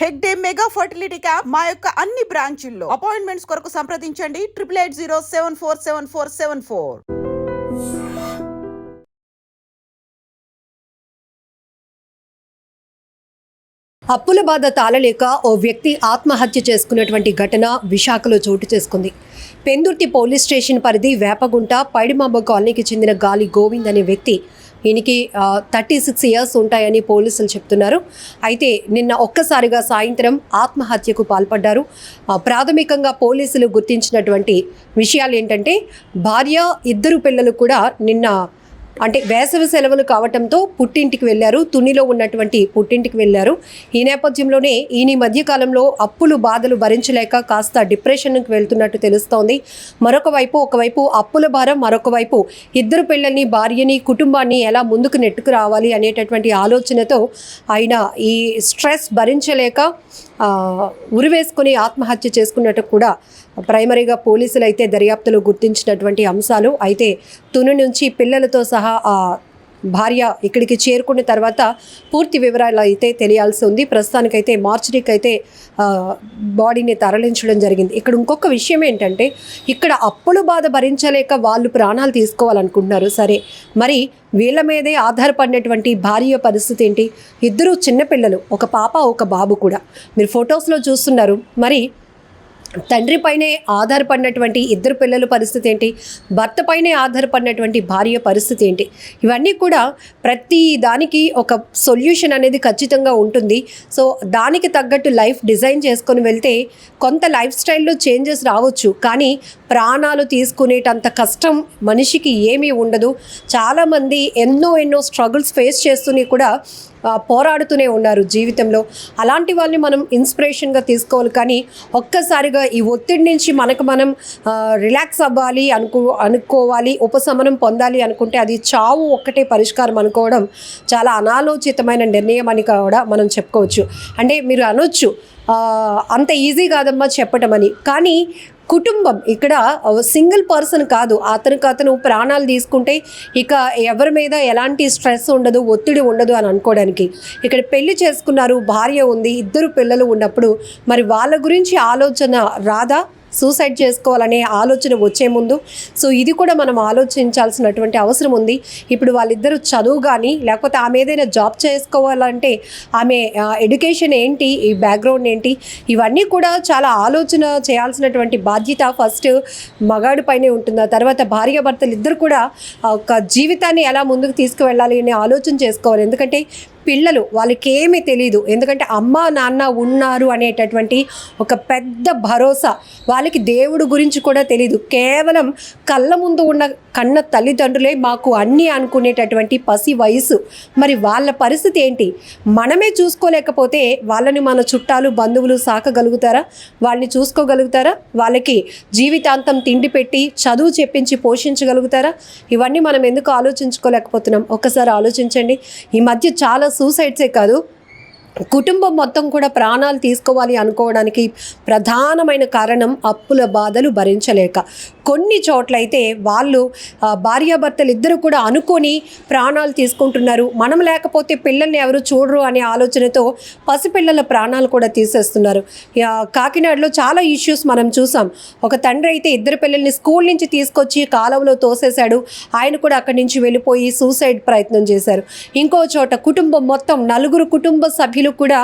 Hegde mega fertility camp మా యొక్క అన్ని బ్రాంచుల్లో అపాయింట్మెంట్స్ కొరకు సంప్రదించండి 8880747474. అప్పుల బాధ తాళలేక ఓ వ్యక్తి ఆత్మహత్య చేసుకున్నటువంటి ఘటన విశాఖలో చోటు చేసుకుంది. పెందుర్తి పోలీస్ స్టేషన్ పరిధి వేపగుంట పైడిమాంబ కాలనీకి చెందిన గాలి గోవింద్ అనే వ్యక్తి, ఈయనకి 36 ఇయర్స్ ఉంటాయని పోలీసులు చెప్తున్నారు. అయితే నిన్న ఒక్కసారిగా సాయంత్రం ఆత్మహత్యకు పాల్పడ్డారు. ప్రాథమికంగా పోలీసులు గుర్తించినటువంటి విషయాలు ఏంటంటే, భార్య, 2 పిల్లలు కూడా నిన్న అంటే వేసవి సెలవులు కావటంతో పుట్టింటికి వెళ్ళారు. తునిలో ఉన్నటువంటి పుట్టింటికి వెళ్ళారు. ఈ నేపథ్యంలోనే ఈయన మధ్యకాలంలో అప్పులు బాధలు భరించలేక కాస్త డిప్రెషన్కి వెళ్తున్నట్టు తెలుస్తోంది. ఒకవైపు అప్పుల భారం, మరొక వైపు 2 పిల్లల్ని, భార్యని, కుటుంబాన్ని ఎలా ముందుకు నెట్టుకు రావాలి అనేటటువంటి ఆలోచనతో ఆయన ఈ స్ట్రెస్ భరించలేక ఉరివేసుకుని ఆత్మహత్య చేసుకున్నట్టు కూడా ప్రైమరీగా పోలీసులు అయితే దర్యాప్తులో గుర్తించినటువంటి అంశాలు. అయితే తుని నుంచి పిల్లలతో సహా భార్య ఇక్కడికి చేరుకున్న తర్వాత పూర్తి వివరాలు అయితే తెలియాల్సి ఉంది. ప్రస్తుతానికైతే మార్చిరీకి అయితే బాడీని తరలించడం జరిగింది. ఇక్కడ ఇంకొక విషయం ఏంటంటే, ఇక్కడ అప్పుల బాధ భరించలేక వాళ్ళు ప్రాణాలు తీసుకోవాలనుకుంటున్నారు. సరే, మరి వీళ్ళ మీదే ఆధారపడినటువంటి భార్య పరిస్థితి ఏంటి? 2 చిన్నపిల్లలు, ఒక పాప, ఒక బాబు కూడా మీరు ఫొటోస్లో చూస్తున్నారు. మరి తండ్రి పైనే ఆధారపడినటువంటి 2 పిల్లల పరిస్థితి ఏంటి? భర్త పైనే ఆధారపడినటువంటి భార్య పరిస్థితి ఏంటి? ఇవన్నీ కూడా ప్రతి దానికి ఒక సొల్యూషన్ అనేది ఖచ్చితంగా ఉంటుంది. సో దానికి తగ్గట్టు లైఫ్ డిజైన్ చేసుకొని వెళ్తే కొంత లైఫ్ స్టైల్లో చేంజెస్ రావచ్చు, కానీ ప్రాణాలు తీసుకునేటంత కష్టం మనిషికి ఏమీ ఉండదు. చాలామంది ఎన్నో స్ట్రగుల్స్ ఫేస్ చేస్తూనే కూడా పోరాడుతూనే ఉన్నారు జీవితంలో. అలాంటి వాళ్ళని మనం ఇన్స్పిరేషన్గా తీసుకోవాలి. కానీ ఒక్కసారిగా ఈ ఒత్తిడి నుంచి మనం రిలాక్స్ అవ్వాలి అనుకోవాలి, ఉపశమనం పొందాలి అనుకుంటే అది చావు ఒక్కటే పరిష్కారం అనుకోవడం చాలా అనాలోచితమైన నిర్ణయం అని కూడా మనం చెప్పుకోవచ్చు. అంటే మీరు అనొచ్చు అంత ఈజీ కాదమ్మా చెప్పటం అని, కానీ కుటుంబం ఇక్కడ సింగిల్ పర్సన్ కాదు. అతను ప్రాణాలు తీసుకుంటే ఇక ఎవరి మీద ఎలాంటి స్ట్రెస్ ఉండదు, ఒత్తిడి ఉండదు అని అనుకోవడానికి. ఇక్కడ పెళ్లి చేసుకున్నారు, భార్య ఉంది, 2 పిల్లలు ఉన్నప్పుడు మరి వాళ్ళ గురించి ఆలోచన రాదా? సూసైడ్ చేసుకోవాలనే ఆలోచన వచ్చే ముందు. సో ఇది కూడా మనం ఆలోచించాల్సినటువంటి అవసరం ఉంది. ఇప్పుడు వాళ్ళిద్దరూ చదువు కానీ, లేకపోతే ఆమె ఏదైనా జాబ్ చేసుకోవాలంటే ఆమె ఎడ్యుకేషన్ ఏంటి, ఈ బ్యాక్గ్రౌండ్ ఏంటి, ఇవన్నీ కూడా చాలా ఆలోచన చేయాల్సినటువంటి బాధ్యత ఫస్ట్ మగాడి పైనే ఉంటుంది. ఆ తర్వాత భార్యాభర్తలు ఇద్దరు కూడా ఒక జీవితాన్ని ఎలా ముందుకు తీసుకువెళ్ళాలి అనే ఆలోచన చేసుకోవాలి. ఎందుకంటే పిల్లలు వాళ్ళకి ఏమీ తెలియదు, ఎందుకంటే అమ్మ నాన్న ఉన్నారు అనేటటువంటి ఒక పెద్ద భరోసా. వాళ్ళకి దేవుడు గురించి కూడా తెలీదు. కేవలం కళ్ళ ముందు ఉన్న కన్న తల్లిదండ్రులే మాకు అన్నీ అనుకునేటటువంటి పసి వయసు. మరి వాళ్ళ పరిస్థితి ఏంటి? మనమే చూసుకోలేకపోతే వాళ్ళని మన చుట్టాలు, బంధువులు సాకగలుగుతారా? వాళ్ళని చూసుకోగలుగుతారా? వాళ్ళకి జీవితాంతం తిండి పెట్టి చదువు చెప్పించి పోషించగలుగుతారా? ఇవన్నీ మనం ఎందుకు ఆలోచించుకోలేకపోతున్నాం? ఒక్కసారి ఆలోచించండి. ఈ మధ్య చాలా సూసైడ్సే కాదు, కుటుంబం మొత్తం కూడా ప్రాణాలు తీసుకోవాలి అనుకోవడానికి ప్రధానమైన కారణం అప్పుల బాధలు భరించలేక. కొన్ని చోట్లయితే వాళ్ళు భార్యాభర్తలు ఇద్దరు కూడా అనుకొని ప్రాణాలు తీసుకుంటున్నారు. మనం లేకపోతే పిల్లల్ని ఎవరు చూడరు అనే ఆలోచనతో పసిపిల్లల ప్రాణాలు కూడా తీసేస్తున్నారు. కాకినాడలో చాలా ఇష్యూస్ మనం చూసాం. ఒక తండ్రి అయితే 2 పిల్లల్ని స్కూల్ నుంచి తీసుకొచ్చి కాలువలో తోసేశాడు. ఆయన కూడా అక్కడి నుంచి వెళ్ళిపోయి సూసైడ్ ప్రయత్నం చేశారు. ఇంకో చోట కుటుంబం మొత్తం 4 కుటుంబ సభ్యులు కూడా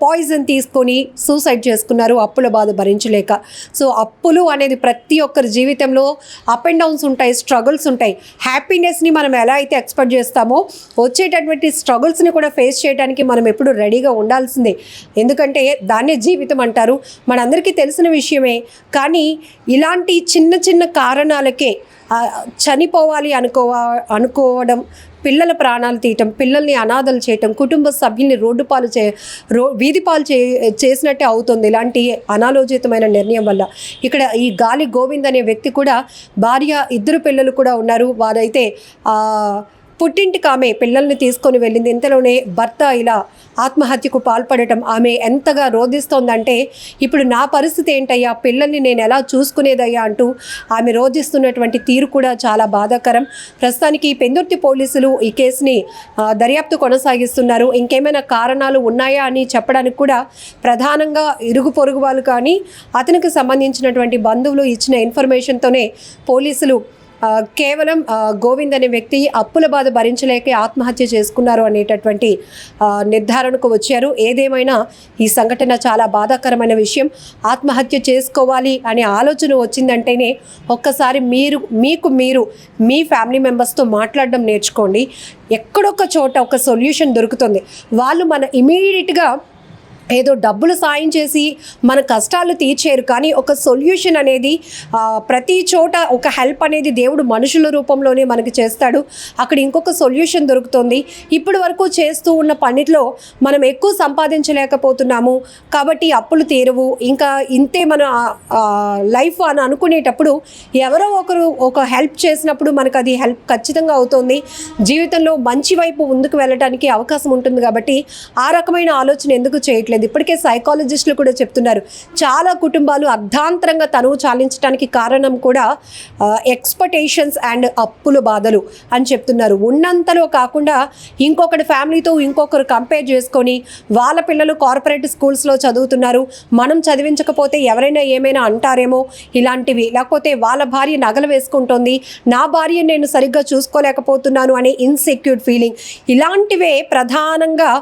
పాయిజన్ తీసుకొని సూసైడ్ చేసుకున్నారు అప్పుల బాధ భరించలేక. సో అప్పులు అనేది ప్రతి ఒక్కరి జీవితంలో అప్ అండ్ డౌన్స్ ఉంటాయి, స్ట్రగుల్స్ ఉంటాయి. హ్యాపీనెస్ని మనం ఎలా అయితే ఎక్స్పెక్ట్ చేస్తామో వచ్చేటటువంటి స్ట్రగుల్స్ని కూడా ఫేస్ చేయడానికి మనం ఎప్పుడు రెడీగా ఉండాల్సిందే. ఎందుకంటే దాన్నే జీవితం అంటారు, మనందరికీ తెలిసిన విషయమే. కానీ ఇలాంటి చిన్న చిన్న కారణాలకే చనిపోవాలి అనుకోవడం, పిల్లల ప్రాణాలు తీయటం, పిల్లల్ని అనాథలు చేయటం, కుటుంబ సభ్యుల్ని వీధి పాలు చేసినట్టే అవుతుంది ఇలాంటి అనాలోచితమైన నిర్ణయం వల్ల. ఇక్కడ ఈ గాలి గోవింద్ అనే వ్యక్తి కూడా భార్య, 2 పిల్లలు కూడా ఉన్నారు. వారైతే పుట్టింటికి ఆమె పిల్లల్ని తీసుకొని వెళ్ళింది. ఇంతలోనే భర్త ఇలా ఆత్మహత్యకు పాల్పడటం ఆమె ఎంతగా రోధిస్తోందంటే, ఇప్పుడు నా పరిస్థితి ఏంటయ్యా, పిల్లల్ని నేను ఎలా చూసుకునేదయ్యా అంటూ ఆమె రోధిస్తున్నటువంటి తీరు కూడా చాలా బాధాకరం. ప్రస్తుతానికి పెందుర్తి పోలీసులు ఈ కేసుని దర్యాప్తు కొనసాగిస్తున్నారు. ఇంకేమైనా కారణాలు ఉన్నాయా అని చెప్పడానికి కూడా ప్రధానంగా ఇరుగు పొరుగు వాళ్ళు కానీ అతనికి సంబంధించినటువంటి బంధువులు ఇచ్చిన ఇన్ఫర్మేషన్తోనే పోలీసులు కేవలం గోవింద్ అనే వ్యక్తి అప్పుల బాధ భరించలేక ఆత్మహత్య చేసుకున్నారు అనేటటువంటి నిర్ధారణకు వచ్చారు. ఏదేమైనా ఈ సంఘటన చాలా బాధాకరమైన విషయం. ఆత్మహత్య చేసుకోవాలి అనే ఆలోచన వచ్చిందంటేనే ఒక్కసారి మీరు మీ ఫ్యామిలీ మెంబర్స్తో మాట్లాడడం నేర్చుకోండి. ఎక్కడొక్క చోట ఒక సొల్యూషన్ దొరుకుతుంది. వాళ్ళు మన ఇమీడియట్గా ఏదో డబ్బులు సాయం చేసి మన కష్టాలు తీర్చేరు, కానీ ఒక సొల్యూషన్ అనేది ప్రతి చోట ఒక హెల్ప్ అనేది దేవుడు మనుషుల రూపంలోనే మనకి చేస్తాడు. అక్కడ ఇంకొక సొల్యూషన్ దొరుకుతుంది. ఇప్పటి వరకు చేస్తూ ఉన్న పనిలో మనం ఎక్కువ సంపాదించలేకపోతున్నాము కాబట్టి అప్పులు తీరవు, ఇంకా ఇంతే మన లైఫ్ అని అనుకునేటప్పుడు ఎవరో ఒకరు ఒక హెల్ప్ చేసినప్పుడు మనకు అది హెల్ప్ ఖచ్చితంగా అవుతుంది. జీవితంలో మంచి వైపు ముందుకు వెళ్ళడానికి అవకాశం ఉంటుంది. కాబట్టి ఆ రకమైన ఆలోచన ఎందుకు చేయట్లేదు? ఇప్పటికే సైకాలజిస్టులు కూడా చెప్తున్నారు, చాలా కుటుంబాలు అర్ధాంతరంగా తనువు చాలించడానికి కారణం కూడా ఎక్స్పెక్టేషన్స్ అండ్ అప్పుల బాధలు అని చెప్తున్నారు. ఉన్నంతలో కాకుండా ఇంకొకటి ఫ్యామిలీతో ఇంకొకరు కంపేర్ చేసుకొని వాళ్ళ పిల్లలు కార్పొరేట్ స్కూల్స్లో చదువుతున్నారు, మనం చదివించకపోతే ఎవరైనా ఏమైనా అంటారేమో ఇలాంటివి, లేకపోతే వాళ్ళ భార్య నగలు వేసుకుంటుంది, నా భార్య నేను సరిగ్గా చూసుకోలేకపోతున్నాను అనే ఇన్సెక్యూర్ ఫీలింగ్, ఇలాంటివే ప్రధానంగా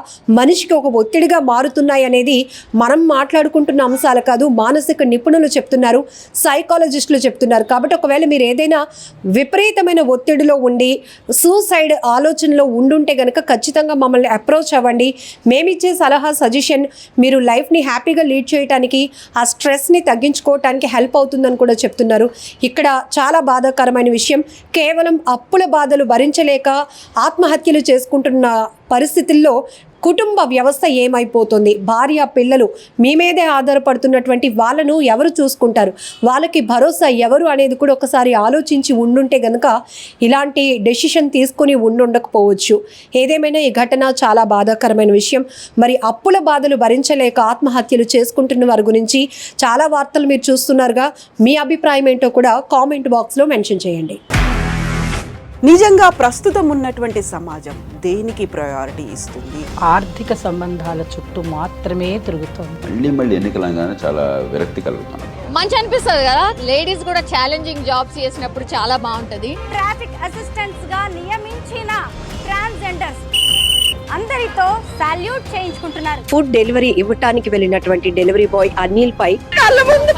మనిషికి ఒక ఒత్తిడిగా మారుతున్నాయి అనేది మనం మాట్లాడుకుంటున్న అంశాలు కాదు, మానసిక నిపుణులు చెప్తున్నారు, సైకాలజిస్టులు చెప్తున్నారు. కాబట్టి ఒకవేళ మీరు ఏదైనా విపరీతమైన ఒత్తిడిలో ఉండి సూసైడ్ ఆలోచనలో ఉండుంటే కనుక ఖచ్చితంగా మమ్మల్ని అప్రోచ్ అవ్వండి. మేమిచ్చే సలహా సజెషన్ మీరు లైఫ్ని హ్యాపీగా లీడ్ చేయడానికి, ఆ స్ట్రెస్ని తగ్గించుకోవటానికి హెల్ప్ అవుతుందని కూడా చెప్తున్నారు. ఇక్కడ చాలా బాధాకరమైన విషయం, కేవలం అప్పుల బాధలు భరించలేక ఆత్మహత్యలు చేసుకుంటున్న పరిస్థితుల్లో కుటుంబ వ్యవస్థ ఏమైపోతుంది? భార్య పిల్లలు మీ మీదే ఆధారపడుతున్నటువంటి వాళ్ళను ఎవరు చూసుకుంటారు? వాళ్ళకి భరోసా ఎవరు అనేది కూడా ఒకసారి ఆలోచించి ఉండుంటే కనుక ఇలాంటి డెసిషన్ తీసుకుని ఉండకపోవచ్చు. ఏదేమైనా ఈ ఘటన చాలా బాధాకరమైన విషయం. మరి అప్పుల బాధలు భరించలేక ఆత్మహత్యలు చేసుకుంటున్న వారి గురించి చాలా వార్తలు మీరు చూస్తున్నారుగా, మీ అభిప్రాయం ఏంటో కూడా కామెంట్ బాక్స్లో మెన్షన్ చేయండి. నిజంగా ప్రస్తుతం ఉన్నటువంటి సమాజం దేనికి ప్రయారిటీ ఇస్తుంది? ఆర్థిక సంబంధాల చుట్టూ మాత్రమే తిరుగుతోంది. మళ్ళీ ఎన్నికలంగానే చాలా విరక్తి కలుగుతున్నాం. మంచి అనిపిస్తుంది కదా, లేడీస్ కూడా ఛాలెంజింగ్ జాబ్స్ చేసినప్పుడు చాలా బాగుంటది. ట్రాఫిక్ అసిస్టెంట్స్ గా నియమించిన ట్రాన్స్జెండర్స్ అందరితో సాల్యూట్ చేయించుకుంటున్నారు. ఫుడ్ డెలివరీ ఇవ్వటానికి వెళ్ళినటువంటి డెలివరీ బాయ్ అనిల్ పై కళ్ళ ముందు